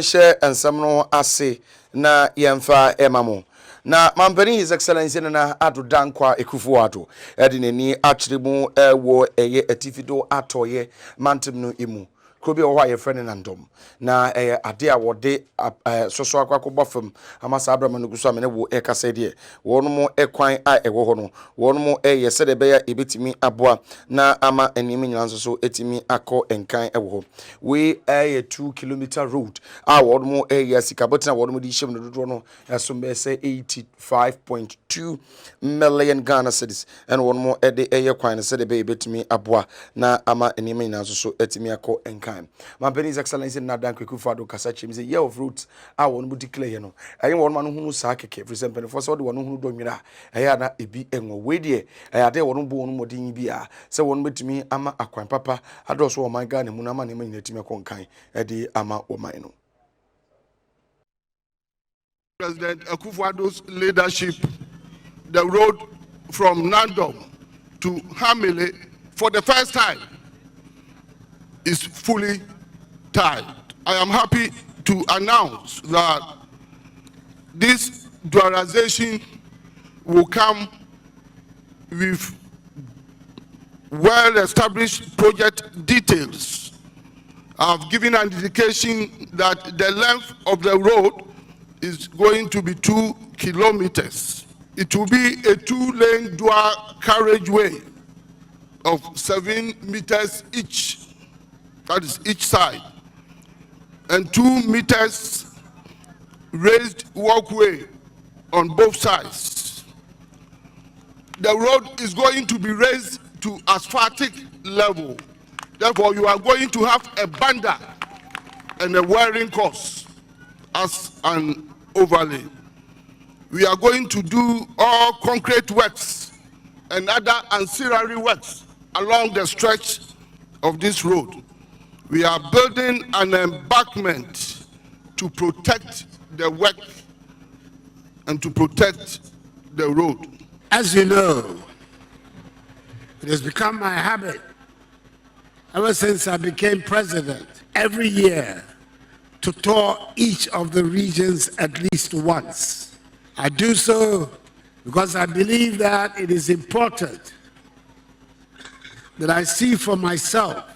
share and some no ase na yemfa emamo na mampani his excellency na ado dankwa ekufuado edineni akyeremu ewo eye atifido atoye mantem no imu krobi o hwa ye friend na ndom na ade a wode soso akwakoba fam amasa abrama no guso amene wo ekasa de wono mo ekwan a ewo ho no wono mo eye sede be ya ebetimi aboa na ama enimi nyina so etimi akọ enkan ewo ho we a 2-kilometer road a wono mo eye sikabotina wono mo di shem no dodo no so be say 85.2 million Ghana cedis and wono mo ede eye kwan sede be ebetimi aboa na ama enimi nyina so etimi akọ enkan Mampany's excellency na Kweku fado kasa chim say year of roots a won mu declare ye no ayi won ma no hunu sa keke for example for so de won hunu do nwira ayi na ebi enwo we de ayi ade won bo won modin bi a se won betimi ama akwan papa adoso o man Ghana mu na ma ne nyina timi konkan e ama o man no. President Akufo-Addo's leadership, the road from Nandom to Hamile for the first time is fully tied. I am happy to announce that this dualization will come with well-established project details. I've given an indication that the length of the road is going to be 2 kilometers. It will be a 2-lane dual carriageway of 7 meters each. That is each side, and 2 meters raised walkway on both sides. The road is going to be raised to asphaltic level. Therefore, you are going to have a banda and a wiring course as an overlay. We are going to do all concrete works and other ancillary works along the stretch of this road. We are building an embankment to protect the work and to protect the road. As you know, it has become my habit ever since I became president every year to tour each of the regions at least once. I do so because I believe that it is important that I see for myself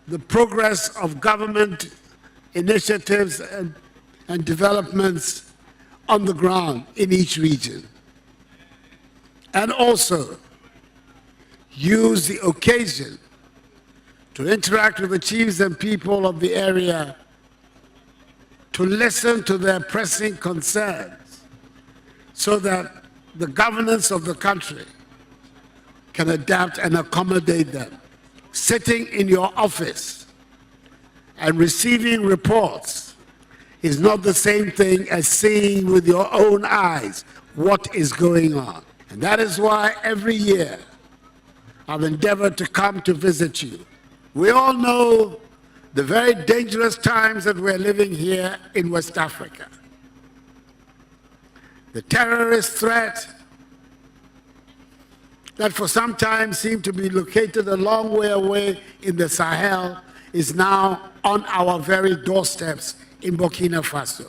the progress of government initiatives and developments on the ground in each region. And also use the occasion to interact with the chiefs and people of the area to listen to their pressing concerns so that the governance of the country can adapt and accommodate them. Sitting in your office and receiving reports is not the same thing as seeing with your own eyes what is going on. And that is why every year I've endeavored to come to visit you. We all know the very dangerous times that we're living here in West Africa. The terrorist threat that for some time seemed to be located a long way away in the Sahel is now on our very doorsteps in Burkina Faso.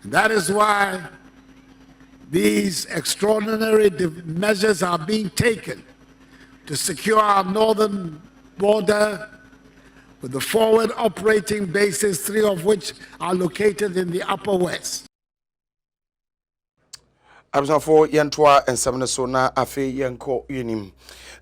And that is why these extraordinary measures are being taken to secure our northern border with the forward operating bases, 3 of which are located in the Upper West. Absafo yentwa ensam so na afe yenko yenim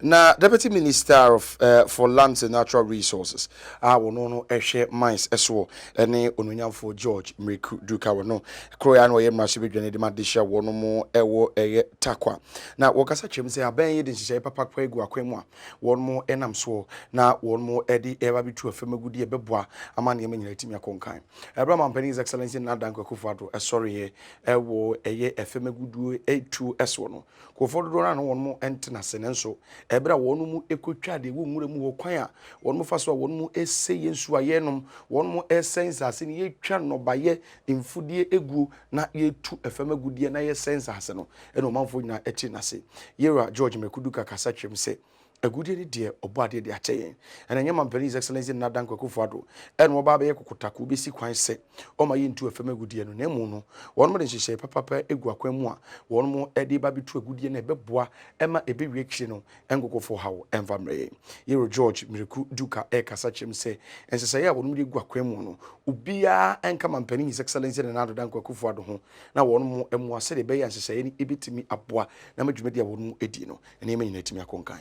na Deputy Minister of for Lands and Natural Resources wono no ehwe mines eso ene ononyamfo George Mreku Duka wono kroya no ye mrashibedwane de madesha wono mo ewo eye takwa na wokasa chem se aban ye de hihye papa kwa egu akwemu a wono mo enam so na wono mo edi eba bitu afemagudi ebeboa amane yema nyina timi akonkan Abraham Mampany's excellency na Dankwa Akufo-Addo sorry ye ewo eye efemagudu etu eso no kofodo do na no wono mo entena senenso ebra wonu mu ekotwa de wo nwure mu wo kwan a wonu mu faso wonu mu ese yensu ayenom wonu mu essence ase ne yetwa no baye mfudie egu na yetu efemagudie na ye sense ase no eno manfo nyina eti na se yera George Mekuduka kasa twem se a good idea or body de achain and a yaman penny's excellency na dan Kweku fado and wababe kokutaku be sequence set or my into a family good year no nemono one more than she say papa egua kwemwa one more Eddie baby to a good year nebeboa Emma a big reaction and go for how and family Yero George Miriku Duka Eka such him say and say I would really go kwemono ubia and come and penny his excellency and another dan Kweku fado now one more and was said a bay and say any ibit me abwa na media would edino and he may need me a conkai.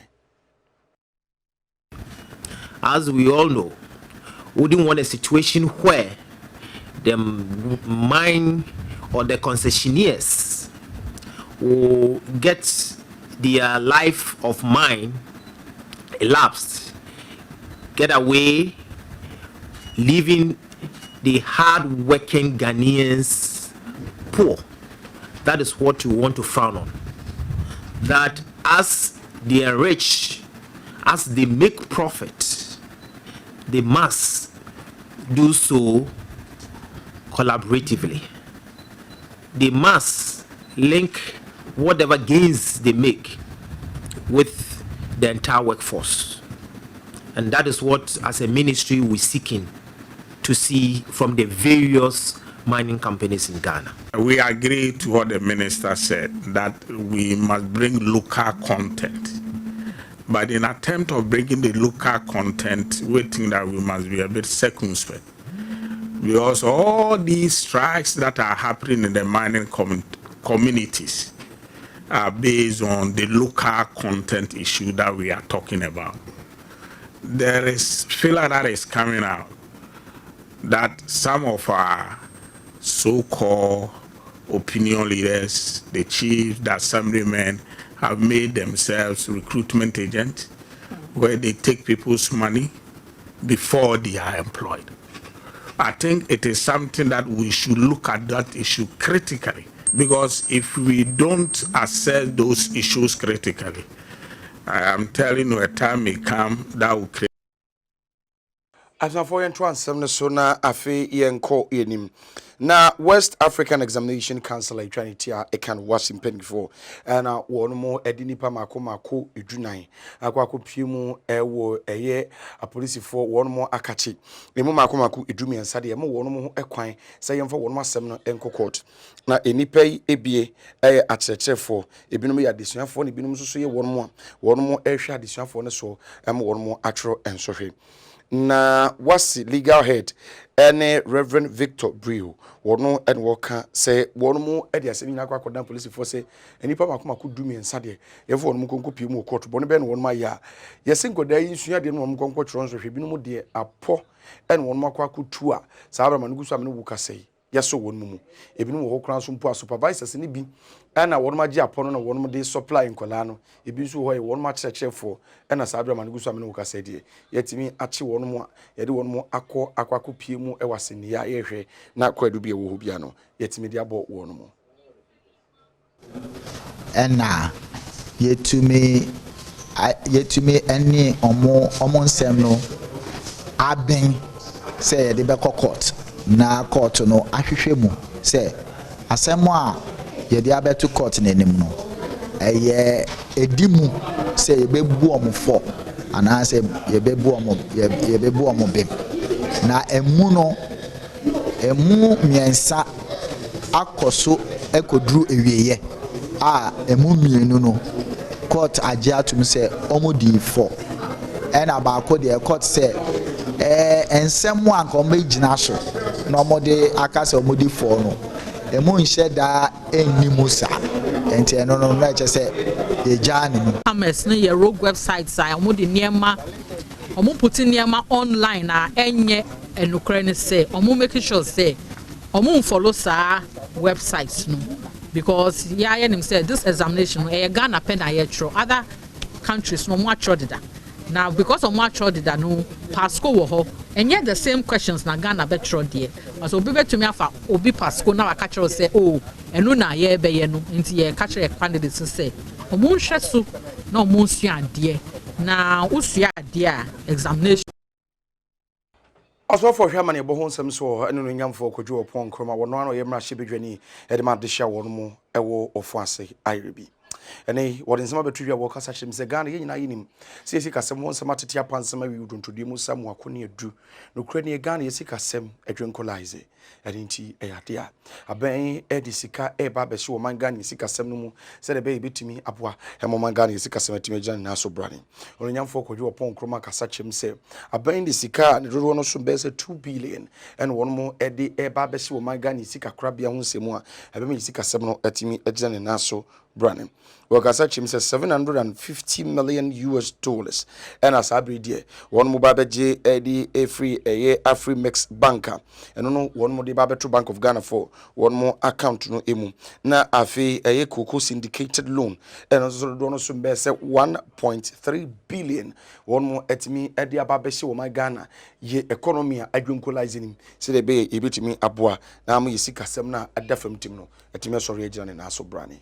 As we all know, we don't want a situation where the mine or the concessionaires will get their life of mine elapsed, get away, leaving the hard-working Ghanaians poor. That is what we want to frown on. That as they enrich, as they make profit, they must do so collaboratively. They must link whatever gains they make with the entire workforce. And that is what, as a ministry, we're seeking to see from the various mining companies in Ghana. We agree to what the minister said, that we must bring local content. But in attempt of bringing the local content, we think that we must be a bit circumspect. Because all these strikes that are happening in the mining communities are based on the local content issue that we are talking about. There is filler that is coming out that some of our so-called opinion leaders, the chiefs, the assemblymen, have made themselves recruitment agents where they take people's money before they are employed. I think it is something that we should look at that issue critically, because if we don't assess those issues critically, I am telling you a time may come that will create. As a foreign transfer, so na afe yenko yenim. Na West African Examination Council I trying to can was in pen before and one more edinipa mako edunai Acquah pimu ewo eye a police for one more akachi emu mako edumi and sadi emu one more ekwan say yem for one more semno enko court na enipa yi ebie acheche for ebinum ya adesua for ne binum so ye one more ehwe adesua for ne so one more atro ensohwe na wasi legal head ene Reverend Victor Brio wono en woka say wono mu e dia semi nakwa kodan police for say enipa makoma dumi ensa de ye for wono mu konko pie mu court bone be no wono ma ya ye sinko da yinsua de no wono konko tron so hwe binu de apo en wono makwa kutu a sa abra manugu so amene wuka say yeso wono mu ebinu wo kran so mpo supervisors ni bi ana wono ma gi apo no na wono de supply nkola no ebi so ho ye wono ma cheche for ana sa abra manugu so amene wuka say de yetimi achi wono mu ye de wono mu akwa pie mu e waseni ya ye hwe na kwadu bi e wo bia no yetimi de abo wono mu ena yetumi eni omo nsem no aben say ye de be court na court no ahwehwe mu say asem a ye de abeto court na enim no eye edimu say ye bebu omo for ana say ye bebu omo bem na emu no emu miensa akoso ekodru ewieye a emu mienu no court agye atum say omo di for ena ba ko de court say ensem wan ko me gina so na omo de akase omo di for no emu nhye da enimusa enti eno no na che say ye jani ames no ye rogue websites a omo de niema omo puti niema online a enye enukre ne say omo make sure say omo follow sa websites no because ya nim say this examination e Ghana pen na ye tro other countries no mo atro dida now because of mo atro dida no pasco wo ho enye the same questions na Ghana be tro there so obi betumi afa obi pasco na waka tro say oh enu na ye be ye no nti ye ka tro candidates say omo nhwe so na omo nsua ade na usua ade a examination also for hwama ne bo ho nsem so enu no nyamfo kodwo opon kroma wono ano ye mra hye bedwani e de ma de hya wono mu ewo ofo ase irebi ene wode nsema betudwa wo kasa hyem se Ghana ye nyina yinim se yesi kasem won nsema tete apansema wi udontodu mu samu akone edu no kura ne Ghana yesi kasem edwenkolize enti eyade a aban edi sika eba be hye wo man Ghana yesi kasem no mu se de be betimi aboa hemo man Ghana yesi kasem atimi agyan na so brane onyamfo kodwo opon kroma kasa hyem se aban di sika ne dodo no so be se 2 billion ene won mo edi eba be hye wo man Ghana yesi kakra bia ho nsemu a ebe me yesi kasem no atimi agyan na so brane wakasa chim says $750 million and as abridie one mobile J Eddie a free a Afri Mix banker and no one more the Babetu Bank of Ghana for one more account no emu na afi a Kweku syndicated loan and also dono sumbe say 1.3 billion one more etimi Eddie Ababeshi wo my Ghana ye economy adwinkolizing him say the be ebitimi aboa na am yesi kasem na adafam tim no etimi sorry agina na so brane.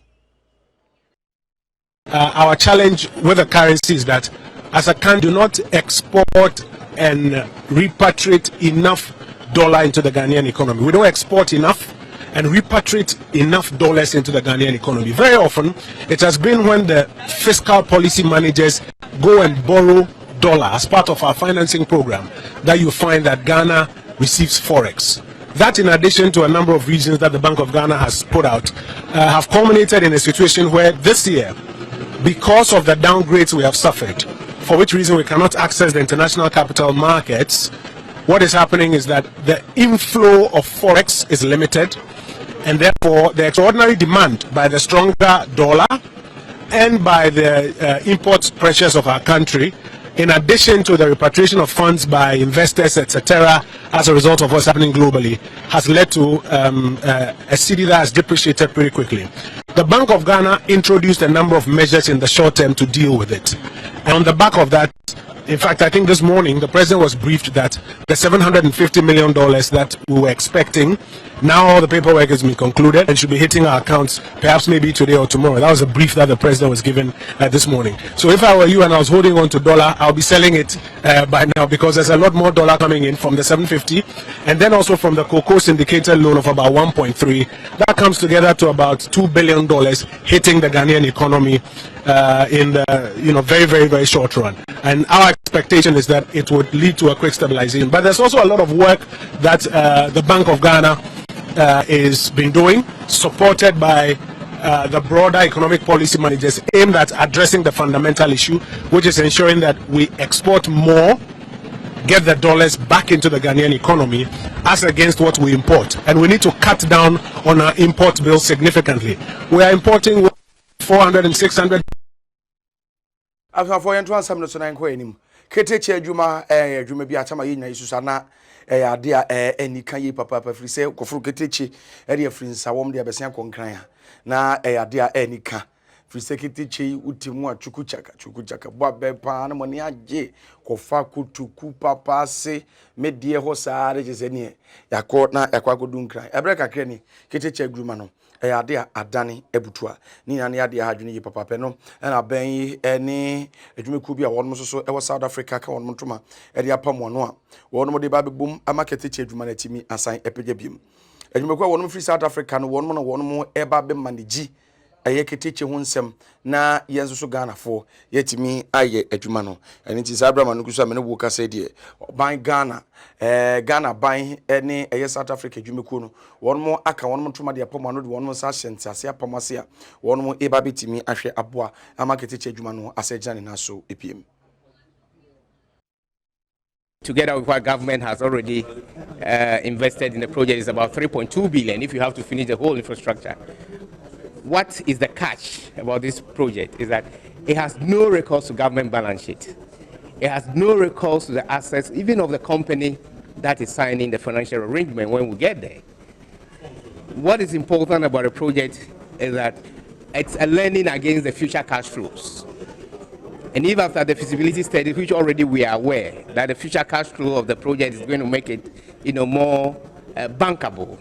Our challenge with the currency is that as a country do not export and repatriate enough dollar into the Ghanaian economy. We don't export enough and repatriate enough dollars into the Ghanaian economy. Very often it has been when the fiscal policy managers go and borrow dollar as part of our financing program that you find that Ghana receives forex. That, in addition to a number of reasons that the Bank of Ghana has put out, have culminated in a situation where this year, because of the downgrades we have suffered, for which reason we cannot access the international capital markets, what is happening is that the inflow of forex is limited, and therefore the extraordinary demand by the stronger dollar and by the import pressures of our country, in addition to the repatriation of funds by investors, etc., as a result of what's happening globally, has led to a city that has depreciated pretty quickly. The Bank of Ghana introduced a number of measures in the short term to deal with it. And on the back of that, in fact, I think this morning the president was briefed that the $750 million that we were expecting, now all the paperwork has been concluded and should be hitting our accounts perhaps maybe today or tomorrow. That was a brief that the president was given this morning. So if I were you and I was holding on to dollar, I'll be selling it by now, because there's a lot more dollar coming in from the 750 and then also from the Kweku syndicated loan of about 1.3. That comes together to about $2 billion hitting the Ghanaian economy in the very, very, very short run. And our expectation is that it would lead to a quick stabilization. But there's also a lot of work that the Bank of Ghana is been doing, supported by the broader economic policy managers, aimed at addressing the fundamental issue, which is ensuring that we export more, get the dollars back into the Ghanaian economy as against what we import. And we need to cut down on our import bills significantly. We are importing 400 and 600. After for you answer no so nan ko enim keteche adwuma adwuma bi atama ye nyina isusa na ade a eni kan yi papa firi se kofuru keteche e de firi nsawom de abesia konkran a na ade a eni kan firi se keteche utimu a chukuchaka bo abepa na mo ne age kofa kutuku papa se medie ho saare je se ne yakwa godu nkran ebre kakra ni keteche adwuma no ade a adane ebutua ni na ne ade a hadwene yi papa pe no na ban yi ene adwumeku bi a won so e South Africa ka won motoma ade apam wono a won mo de ba bebum amakete che adwuma na timi asan epege biem adwumeku a won free South Africa no won mo eba be manage aye keteche ho nsem na yenso so Ghana fo yetimi aye adwuma no eni ti sabra manuku so amene bu ka se de ban Ghana Ghana ban ene aye South Africa adwumeku no won mo aka won mo toma de apam no de won mo sa hyente ase apam ase a won mo eba betimi ahwe aboa ama keteche adwuma no asejane na so epiem. Together with what government has already invested in the project is about 3.2 billion if you have to finish the whole infrastructure. What is the catch about this project is that it has no recourse to government balance sheet. It has no recourse to the assets, even of the company that is signing the financial arrangement when we get there. What is important about the project is that it's a lending against the future cash flows. And even after the feasibility study, which already we are aware that the future cash flow of the project is going to make it, more bankable.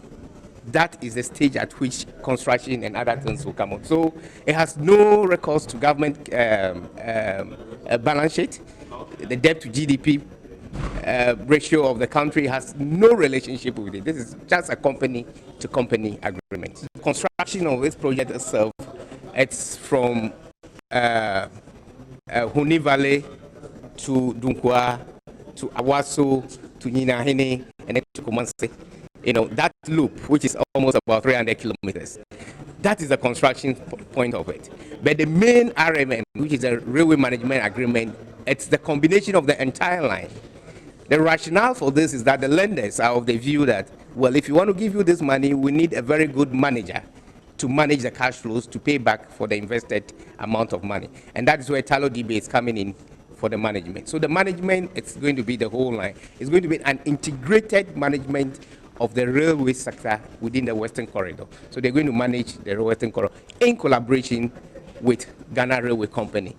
That is the stage at which construction and other things will come out. So it has no recourse to government balance sheet. The debt to GDP ratio of the country has no relationship with it. This is just a company-to-company agreement. Construction of this project itself It's from Huni Valley to Dunkwa to Awaso to Nyinahini and then to Kumasi. You know, that loop, which is almost about 300 kilometers. That is the construction point of it. But the main RMM, which is a railway management agreement, it's the combination of the entire line. The rationale for this is that the lenders are of the view that, well, if you want to give you this money, we need a very good manager to manage the cash flows to pay back for the invested amount of money. And that is where Talo DB is coming in for the management. So the management, it's going to be the whole line. It's going to be an integrated management of the railway sector within the Western Corridor. So they're going to manage the Western Corridor in collaboration with Ghana Railway Company,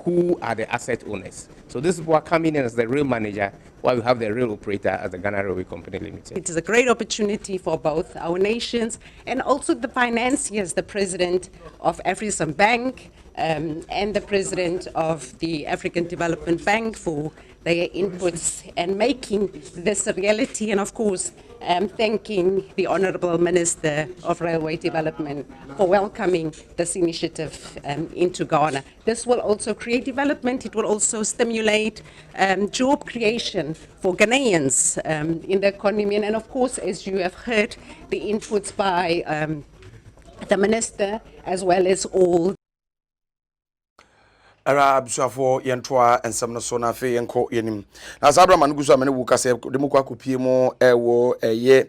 who are the asset owners. So this is what coming in as the rail manager, while we have the rail operator as the Ghana Railway Company Limited. It is a great opportunity for both our nations and also the financiers, the president of African Bank and the president of the African Development Bank for their inputs and making this a reality, and of course thanking the Honourable Minister of Railway Development for welcoming this initiative into Ghana. This will also create development. It will also stimulate job creation for Ghanaians in the economy. And of course, as you have heard, the inputs by the Minister as well as all Arab Safo Yentoa and some Sona Fe and Co Yenim. As Abraham Gusa many Wukas, Demuka Kupimo, Ewo, Ye,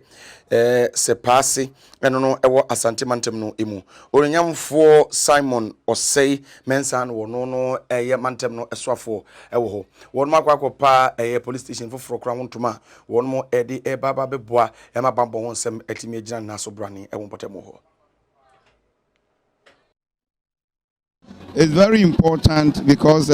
Sepasi, and no Ewo Asantimantem no Imu. Oriam for Simon or say Mensan or no, a Mantem no Eswafo, Ewo. One Makwa Pa, a police station for Crown Tuma, one more Eddie, a Baba Bebois, Emma Bambo, and some Etimajan Nasobrani, Ewon Potemoho. It's very important because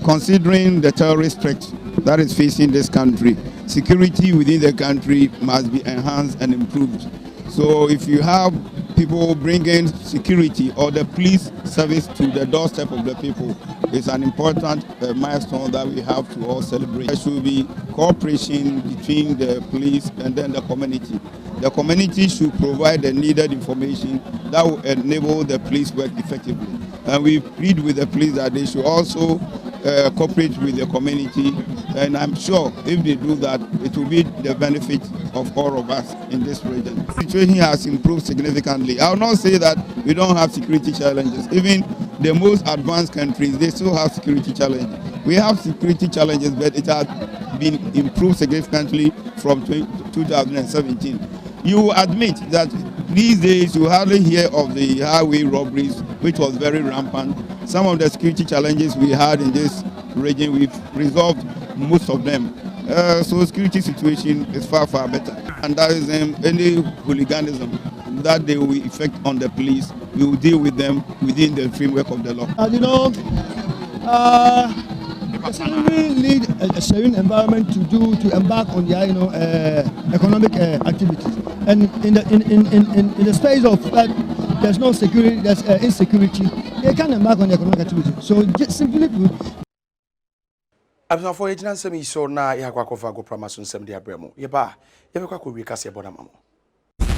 considering the terrorist threat that is facing this country, security within the country must be enhanced and improved. So if you have people bringing security or the police service to the doorstep of the people, it's an important milestone that we have to all celebrate. There should be cooperation between the police and then the community. The community should provide the needed information that will enable the police work effectively. And we plead with the police that they should also cooperate with the community. And I'm sure if they do that, it will be the benefit of all of us in this region. The situation has improved significantly. I will not say that we don't have security challenges. Even the most advanced countries, they still have security challenges. We have security challenges, but it has been improved significantly from 2017. You admit that these days you hardly hear of the highway robberies, which was very rampant. Some of the security challenges we had in this region, we've resolved most of them. So security situation is far, far better. And that is any hooliganism that they will effect on the police, we will deal with them within the framework of the law. We need a sharing environment to embark on their economic activities, and in the space of that there's no security, there's insecurity, they can't embark on economic activities. So just simply put, I'm for agent and semi so na Yakwa Go Pramasun 70 Abramo. Yeba, Yabaka could be Cassia Bonamo.